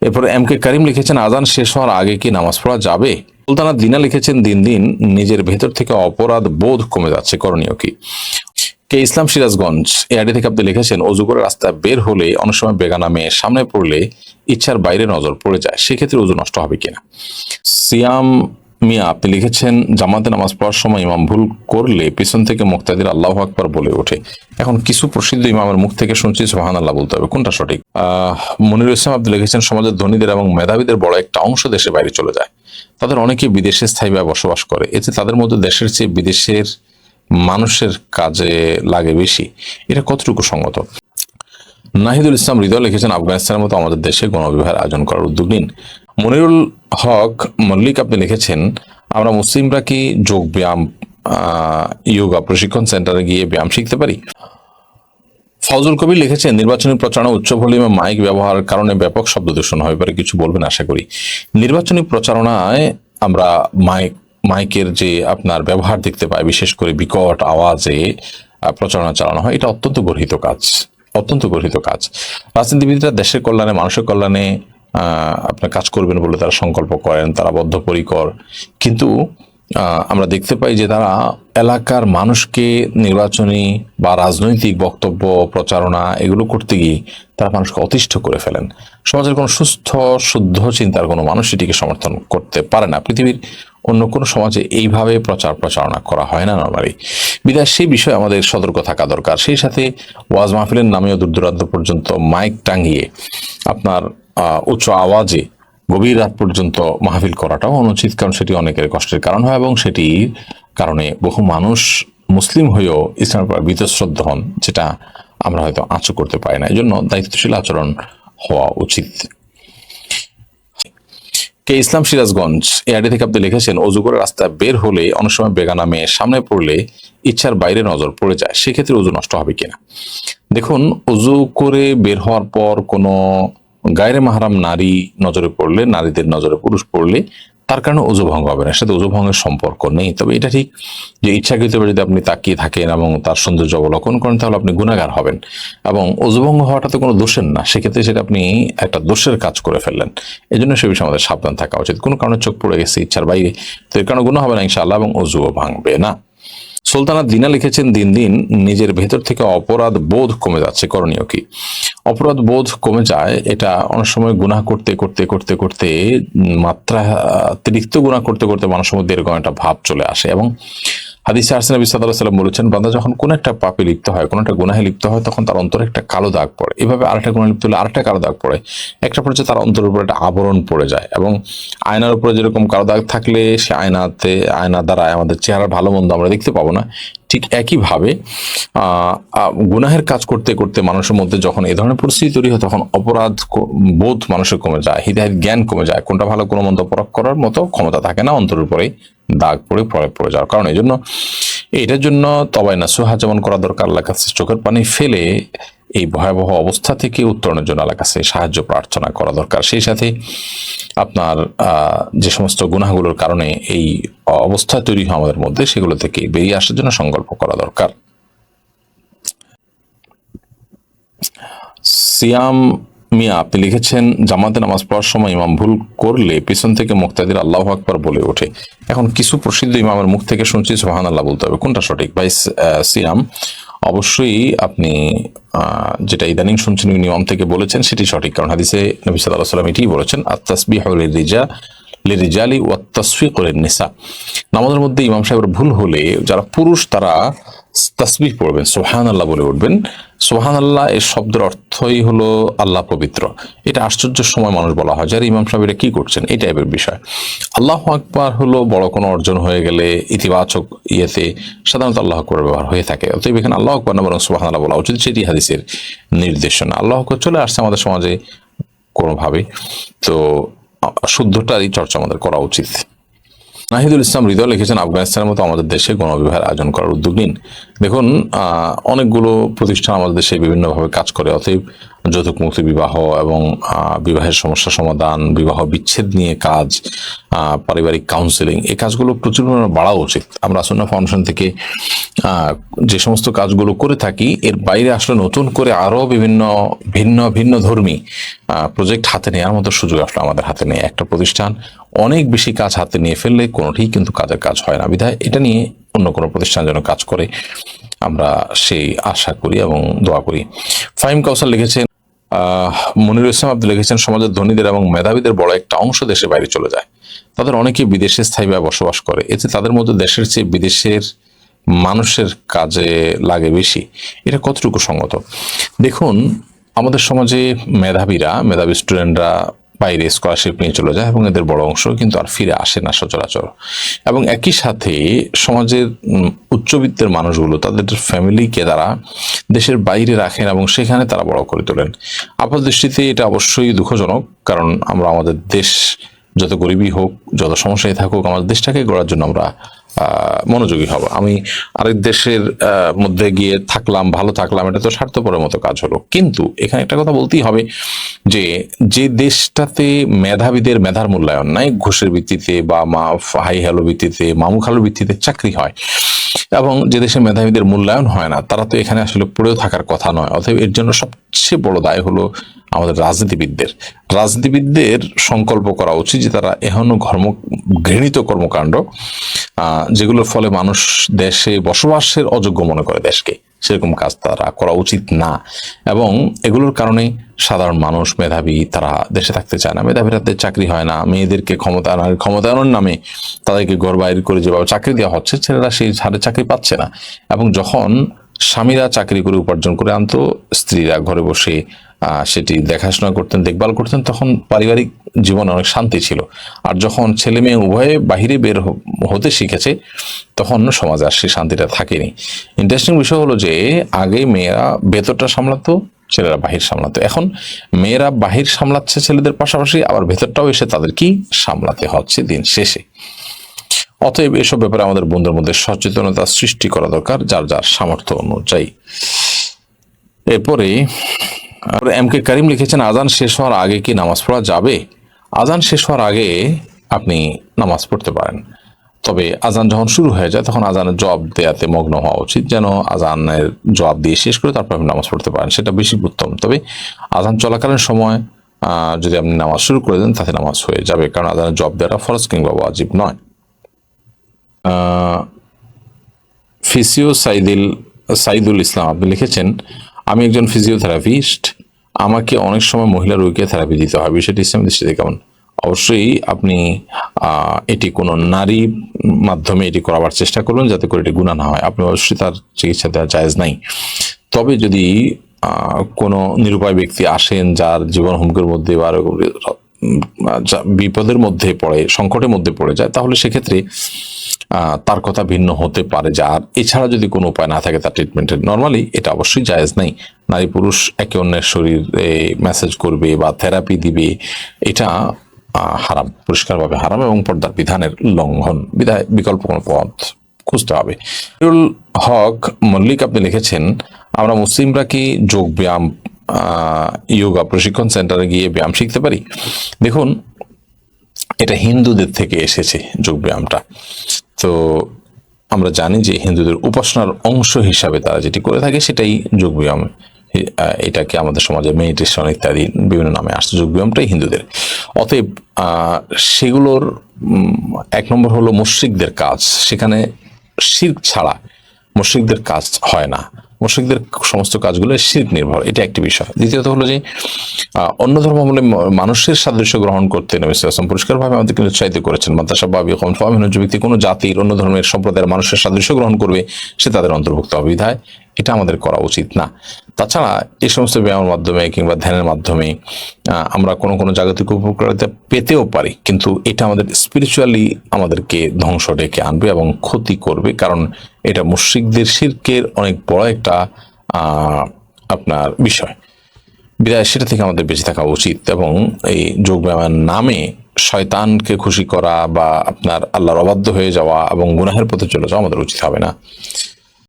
এরপরে M K করিম লিখেছেন, আজান শেষ হওয়ার আগে কি নামাজ পড়া যাবে? সুলতানা দিনা লিখেছেন, দিন দিন নিজের ভেতর থেকে অপরাধ বোধ কমে যাচ্ছে, করণীয় কি? কে ইসলাম সিরাজগঞ্জ এআইডি থেকে আপনি লিখেছেন, অজু করে রাস্তায় বের হলে অনেক সময় বেগানা মেয়ে সামনে পড়লে ইচ্ছার বাইরে নজর পড়ে যায়, সেক্ষেত্রে অজু নষ্ট হবে কিনা? সিয়াম মিয়া আপনি লিখেছেন, জামাতে নামাজ পড়ার সময় ইমাম ভুল করলে পিছন থেকে মুক্তাদির আল্লাহু আকবার বলে ওঠে, এখন কিছু প্রসিদ্ধ ইমামের মুখ থেকে শুনছি সুবহানাল্লাহ বলতে হবে, কোনটা সঠিক? মনিরুল ইসলাম আপনি লিখেছেন, সমাজের ধনীদের এবং মেধাবীদের বড় একটা অংশ দেশের বাইরে চলে যায়, তাদের অনেকে বিদেশে স্থায়ীভাবে বসবাস করে, এতে তাদের মধ্যে দেশের চেয়ে বিদেশের মানুষের কাজে লাগে বেশি, এটা কতটুকু সঙ্গত? নাহিদুল ইসলাম হৃদয় লিখেছেন, আফগানিস্তানের মতো আমাদের দেশে গণবিবাহের আয়োজন করার উদ্যোগ নিন। মনিরুল হক মল্লিক আপনি লিখেছেন, আমরা মুসলিমরা কি যোগ ব্যায়াম ইয়োগা প্রশিক্ষণ সেন্টারে গিয়ে ব্যায়াম শিখতে পারি? ফজল কবির লিখেছেন, নির্বাচনী প্রচারণা উচ্চ ভলিউমে মাইক ব্যবহারের কারণে ব্যাপক শব্দ দূষণ হয়ে পারে, কিছু বলবেন আশা করি। নির্বাচনী প্রচারণায় আমরা মাইকের যে আপনার ব্যবহার দেখতে পাই, বিশেষ করে বিকট আওয়াজে প্রচারণা চালানো হয়, এটা অত্যন্ত গর্হিত কাজ, অত্যন্ত গর্হিত কাজ। রাজনীতিবিদরা দেশের কল্যাণে, মানুষের কল্যাণে আপনার কাজ করবেন বলে তারা সংকল্প করেন, তারা বদ্ধপরিকর, কিন্তু আমরা দেখতে পাই যে তারা এলাকার মানুষকে নির্বাচনী বা রাজনৈতিক বক্তব্য প্রচারণা এগুলো করতে গিয়ে তারা মানুষকে অতিষ্ঠ করে ফেলেন। সমাজের কোনো সুস্থ শুদ্ধ চিন্তার কোনো মানুষ এটিকে সমর্থন করতে পারে না। পৃথিবীর অন্য কোনো সমাজে এইভাবে প্রচারণা করা হয় না নরমালি। বিধায় সেই বিষয়ে আমাদের সতর্ক থাকা দরকার। সেই সাথে ওয়াজ মাহফিলের নামেও দূর দূরান্ত পর্যন্ত মাইক টাঙ্গিয়ে আপনার উচ্চ আওয়াজে গভীর রাত পর্যন্ত মাহফিল করাটাও অনুচিত, কারণ সেটি অনেকের কষ্টের কারণ হয় এবং সেটির কারণে বহু মানুষ মুসলিম হয়েও ইসলামের পর বীতশ্রদ্ধ হন, যেটা আমরা হয়তো আঁচু করতে পারি না। এই জন্য দায়িত্বশীল আচরণ হওয়া উচিত। কে ইসলাম সিরাজগঞ্জ এআইডি থেকে আপনি লিখেছেন, অজু করে রাস্তায় বের হলে অনেক সময় বেগানা মেয়ে সামনে পড়লে ইচ্ছার বাইরে নজর পড়ে যায়, সেক্ষেত্রে অজু নষ্ট হবে কিনা? দেখুন, অজু করে বের হওয়ার পর কোনো গায়রে মাহরাম নারী নজরে পড়লে, নারীদের নজরে পুরুষ পড়লে তার কারণে অজু ভঙ্গ হবে না, সাথে অজু ভঙ্গের সম্পর্ক নেই। তবে এটা ঠিক যে ইচ্ছাকৃতভাবে যদি আপনি তাকিয়ে থাকেন এবং তার সৌন্দর্য অবলোকন করেন, তাহলে আপনি গুনাহগার হবেন, এবং অজু ভঙ্গ হওয়াটা তো কোনো দোষের না, সেক্ষেত্রে সেটা আপনি একটা দোষের কাজ করে ফেললেন। এই জন্য সে বিষয়ে আমাদের সাবধান থাকা উচিত। কোনো কারণে চোখ পড়ে গেছে ইচ্ছার বাইরে, তো এর কারণে গুনাহ হবে না ইনশাআল্লাহ, এবং অজুও ভাঙবে না। সুলতানা দিনা লিখেছেন, দিন দিন নিজের ভেতর থেকে অপরাধ বোধ কমে যাচ্ছে, করণীয় কি? অপরাধ বোধ কমে যায়, এটা অনেক সময় গুনাহ করতে করতে করতে করতে মাত্রা অতিরিক্ত গুনাহ করতে করতে মানুষের মধ্যে এরকম একটা ভাব চলে আসে। এবং হাদিসে আসছে, নবী সাল্লাল্লাহু আলাইহি ওয়াসাল্লাম বলেছেন, বান্দা যখন কোন একটা পাপে লিপ্ত হয়, কোন একটা গুনাহে লিপ্ত হয়, তখন তার অন্তরে একটা কালো দাগ পড়ে। এভাবে আরেকটা গুনাহে লিপ্ত হলে আরেকটা কালো দাগ পড়ে, একটা পর্যায়ে তার অন্তরের উপর একটা আবরণ পড়ে যায়। এবং আয়নার উপরে যেরকম কালো দাগ থাকলে সে আয়না দ্বারা আমাদের চেহারার ভালো মন্দ আমরা দেখতে পাবো না, ঠিক একইভাবে গুনাহের কাজ করতে করতে মানুষের মধ্যে যখন এই ধরনের পরিস্থিতি তৈরি হয়, তখন অপরাধ বোধ মানুষের কমে যায়, হিদায়াত জ্ঞান কমে যায়, কোনটা ভালো কোনো মন্দ পরখ করার মতো ক্ষমতা থাকে না, অন্তরের উপরে দাগ পড়ে যাওয়ার কারণ। এই জন্য এটার জন্য তবাই নাসুহা যেমন করা দরকার, আল্লাহর কাছে চোখের পানি ফেলে এই ভয়াবহ অবস্থা থেকে উত্তরণের জন্য আল্লাহর কাছে সাহায্য প্রার্থনা করা দরকার। সেই সাথে আপনার যে সমস্ত গুনাহগুলোর কারণে এই অবস্থা তৈরি হয় আমাদের মধ্যে, সেগুলো থেকে বেরিয়ে আসার জন্য সংকল্প করা দরকার। সিয়াম মিয়া আপনি লিখেছেন, জামাতে নামাজ পড়ার সময় ইমাম ভুল করলে পিছন থেকে মুক্তাদির আল্লাহু আকবার বলে ওঠে, এখন কিছু প্রসিদ্ধ ইমামের মুখ থেকে শুনছি সুবহানাল্লাহ বলতে হবে, কোনটা সঠিক? ভাই সিয়াম, অবশ্যই আপনি যেটা ইদানিং শুনছেন ইমাম থেকে বলেছেন সেটি সঠিক, কারণ হাদিসে নবী সাল্লাল্লাহু আলাইহি ওয়াসাল্লাম এটিই বলেছেন, আত-তাসবিহু লিরিজালি ওয়াত তাসফিকু লিন-নিসা। নামাজের মধ্যে ইমাম সাহেবের ভুল হলে যারা পুরুষ তারা তাসবিহ পড়বেন, সুবহানাল্লাহ বলে উঠবেন। সুবহানাল্লাহ এর শব্দের অর্থই হলো আল্লাহ পবিত্র। এটা আশ্চর্যের সময় মানুষ বলা হয়, যারা ইমাম সাহেবেরা কি করছেন এই টাইপের বিষয়। আল্লাহু আকবার হলো বড় কোনো অর্জন হয়ে গেলে ইতিবাচক ইয়েতে সাধারণত আল্লাহ আকবার ব্যবহার হয়ে থাকে, অতএব এখানে আল্লাহু আকবার না বরং সুবহানাল্লাহ বলা উচিত, সেটি হাদিসের নির্দেশনা। আল্লাহু আকবার চলে আসছে আমাদের সমাজে কোনোভাবে, তো শুদ্ধটারই চর্চা আমাদের করা উচিত। নাহিদুল ইসলাম হৃদয় লিখেছেন, আফগানিস্তানের মতো আমাদের দেশে গণবিবাহের আয়োজন করার উদ্যোগ নিন। দেখুন, অনেকগুলো প্রতিষ্ঠান আমাদের দেশে বিভিন্নভাবে কাজ করে, অতএব যৌতুক মুক্তি বিবাহ এবং বিবাহের সমস্যা সমাধান, বিবাহ বিচ্ছেদ নিয়ে কাজ, পারিবারিক কাউন্সেলিং, এই কাজগুলো প্রচুর পরিমাণে বাড়া উচিত। আমরা সুন্নাহ ফাউন্ডেশন থেকে যে সমস্ত কাজগুলো করে থাকি, এর বাইরে আসলে নতুন করে আরো বিভিন্ন ভিন্ন ভিন্ন ধর্মী প্রজেক্ট হাতে নেওয়ার মতো সুযোগ আসলে আমাদের হাতে নেই। একটা প্রতিষ্ঠান অনেক বেশি কাজ হাতে নিয়ে ফেললে কোনোটি কিন্তু কাজের কাজ হয় না। বিধায় এটা নিয়ে অন্য কোনো প্রতিষ্ঠান যেন কাজ করে আমরা সেই আশা করি এবং দোয়া করি। ফাহিম কাউসার লিখেছেন, মনিরুল ইসলাম আব্দুল লিখেছেন, সমাজের ধনীদের এবং মেধাবীদের বড় একটা অংশ দেশের বাইরে চলে যায়। তাদের অনেকে বিদেশে স্থায়ীভাবে বসবাস করে। এতে তাদের মধ্যে দেশের চেয়ে বিদেশের মানুষের কাজে লাগে বেশি। এটা কতটুকু সঙ্গত? দেখুন, আমাদের সমাজে মেধাবী স্টুডেন্টরা বাইরে স্কলারশিপ নিয়ে চলে যায় এবং এদের বড় অংশ কিন্তু আর ফিরে আসে না সচরাচর। এবং একই সাথে সমাজের উচ্চবিত্তের মানুষগুলো তাদের ফ্যামিলিকে তারা দেশের বাইরে রাখেন এবং সেখানে তারা বড় করে তোলেন। আপাত দৃষ্টিতে এটা অবশ্যই দুঃখজনক, কারণ আমরা আমাদের দেশ, যত গরিবই হোক, যত সমস্যায় থাকুক, আমাদের দেশটাকে গড়ার জন্য আমরা মনোযোগী হব। আমি আরেক দেশের মধ্যে গিয়ে থাকলাম, ভালো থাকলাম, এটা তো স্বার্থপরের মতো কাজ হলো। কিন্তু এখানে একটা কথা বলতেই হবে যে যে দেশটাতে মেধাবীদের মেধার মূল্যায়ন নাই, ঘুষের ভিত্তিতে বা হাই হ্যালো ভিত্তিতে, মামু খালুর ভিত্তিতে চাকরি হয়, এবং যে দেশে মেধাবীদের মূল্যায়ন হয় না, তারা তো এখানে আসলে পড়েও থাকার কথা নয়। অতএব এর জন্য সবচেয়ে বড় দায় হলো আমাদের রাজনীতিবিদদের সংকল্প করা উচিত যে তারা এখনো ঘৃণিত কর্মকাণ্ড, যেগুলোর ফলে মানুষ দেশে বসবাসের অযোগ্য মনে করে দেশকে, সেরকম কাজ তারা করা উচিত না। এবং এগুলোর কারণে সাধারণ মানুষ মেধাবী তারা দেশে থাকতে চায় না, মেধাবীরাদের চাকরি হয় না, মেয়েদেরকে ক্ষমতায়নের নামে তাদেরকে ঘর বাইরে করে যেভাবে চাকরি দেওয়া হচ্ছে, ছেলেরা সেই হারে চাকরি পাচ্ছে না। এবং যখন স্বামীরা চাকরি করে উপার্জন করে আনতো, স্ত্রীরা ঘরে বসে সেটি দেখাশোনা করতেন, দেখভাল করতেন, তখন পারিবারিক জীবনে অনেক শান্তি ছিল। আর যখন ছেলে মেয়ে উভয়ে বাহিরে বের হতে শিখেছে, তখন সমাজে আর সেই শান্তিটা থাকেনি। ইন্টারেস্টিং বিষয় হলো যে আগে মেয়েরা ভেতরটা সামলাতো, ছেলেরা বাহির সামলাতো। এখন মেয়েরা বাহির সামলাচ্ছে ছেলেদের পাশাপাশি, আবার ভেতরটাও এসে তাদের কি সামলাতে হচ্ছে দিন শেষে। অতএব এসব ব্যাপারে আমাদের বন্ধুদের মধ্যে সচেতনতা সৃষ্টি করা দরকার, যার যার সামর্থ্য অনুযায়ী। এরপরে এম কে করিম লিখেছেন, আজান শেষ হওয়ার আগে কি নামাজ পড়া যাবে? আজান শেষ হওয়ার আগে আপনি নামাজ পড়তে পারেন, তবে আজান যখন শুরু হয়ে যায় তখন আজানের জবাব দেওয়াতে মগ্ন হওয়া উচিত, যেন আজানের জবাব দিয়ে শেষ করে তারপর আপনি নামাজ পড়তে পারেন, সেটা বেশি উত্তম। তবে আজান চলাকালীন সময় যদি আপনি নামাজ শুরু করে দেন তাতে নামাজ হয়ে যাবে, কারণ আজানের জবাব দেওয়াটা ফরজ কিংবা ওয়াজিব নয়। সাইদুল ইসলাম আপনি লিখেছেন, আমি একজন ফিজিওথেরাপিস্ট, আমাকে অনেক সময় মহিলা রোগীকে থেরাপি দিতে হয়, বিষয়টি ইসলাম দৃষ্টিতে কেমন? অবশ্যই আপনি এটি কোনো নারী মাধ্যমে এটি করাবার চেষ্টা করবেন, যাতে করে এটি গুনাহ না হয়। আপনি অবশ্যই তার চিকিৎসা দেওয়া জায়েজ নাই। তবে যদি কোনো নিরুপায় ব্যক্তি আসেন, যার জীবন হুমকির মধ্যে বা বিপদের মধ্যে পড়ে, সংকটের মধ্যে পড়ে যায়, তাহলে সেক্ষেত্রে তার কথা ভিন্ন হতে পারে। যার এছাড়া যদি কোনো উপায় না থাকে তার ট্রিটমেন্টের, নর্মালি এটা অবশ্যই জায়েজ নাই। নারী পুরুষ একে অন্যের শরীরে মেসেজ করবে বা থেরাপি দিবে, এটা হারাম, পরিষ্কারভাবে হারাম এবং পর্দার বিধানের লঙ্ঘন। বিধায় বিকল্প কোনো পথ খুঁজতে হবে। হক মল্লিক আপনি লিখেছেন, আমরা মুসলিমরা কি যোগ ব্যায়াম, ইয়োগা প্রশিক্ষণ সেন্টারে গিয়ে ব্যায়াম শিখতে পারি? দেখুন, এটা হিন্দুদের থেকে এসেছে যোগ ব্যায়ামটা। তো আমরা জানি যে হিন্দুদের উপাসনার অংশ হিসাবে তারা যেটি করে থাকে সেটাই যোগ ব্যায়াম। এটাকে আমাদের সমাজে মেডিটেশন ইত্যাদি বিভিন্ন নামে আসছে। যোগ ব্যায়ামটাই হিন্দুদের। অতএব সেগুলোর এক নম্বর হলো মুশরিকদের কাজ, সেখানে শিরক ছাড়া মুশরিকদের কাজ হয় না, মুশরিকদের সমস্ত কাজগুলো শিরক নির্ভর, এটা একটি বিষয়। দ্বিতীয়ত হলো যে অন্য ধর্মাবলম্বী মানুষের সাদৃশ্য গ্রহণ করতে নবী সাল্লাল্লাহু আলাইহি ওয়াসাল্লাম পরিষ্কারভাবে আমাদেরকে উৎসাহিত করেছেন। মান তাশাব্বাহা বিকওমিন ফাহুয়া মিনহুম, যে ব্যক্তি কোনো জাতির, অন্য ধর্মের সম্প্রদায়ের মানুষের সাদৃশ্য গ্রহণ করবে সে তাদের অন্তর্ভুক্ত হবে। বিধায় এটা আমাদের করা উচিত না। তাছাড়া এই সমস্ত ব্যায়ামের মাধ্যমে কিংবা ধ্যানের মাধ্যমে আমরা কোনো জাগতিক উপকারিতা পেতেও পারি, কিন্তু এটা আমাদের স্পিরিচুয়ালি আমাদেরকে ধ্বংস ডেকে আনবে এবং ক্ষতি করবে, কারণ এটা মুশরিকদের শিরকের অনেক বড় একটা আপনার বিষয়। বিদায় সেটা থেকে আমাদের বেঁচে থাকা উচিত। এবং এই যোগ ব্যায়ামের নামে শয়তানকে খুশি করা বা আপনার আল্লাহর অবাধ্য হয়ে যাওয়া এবং গুনাহের পথে চলে যাওয়া আমাদের উচিত হবে না।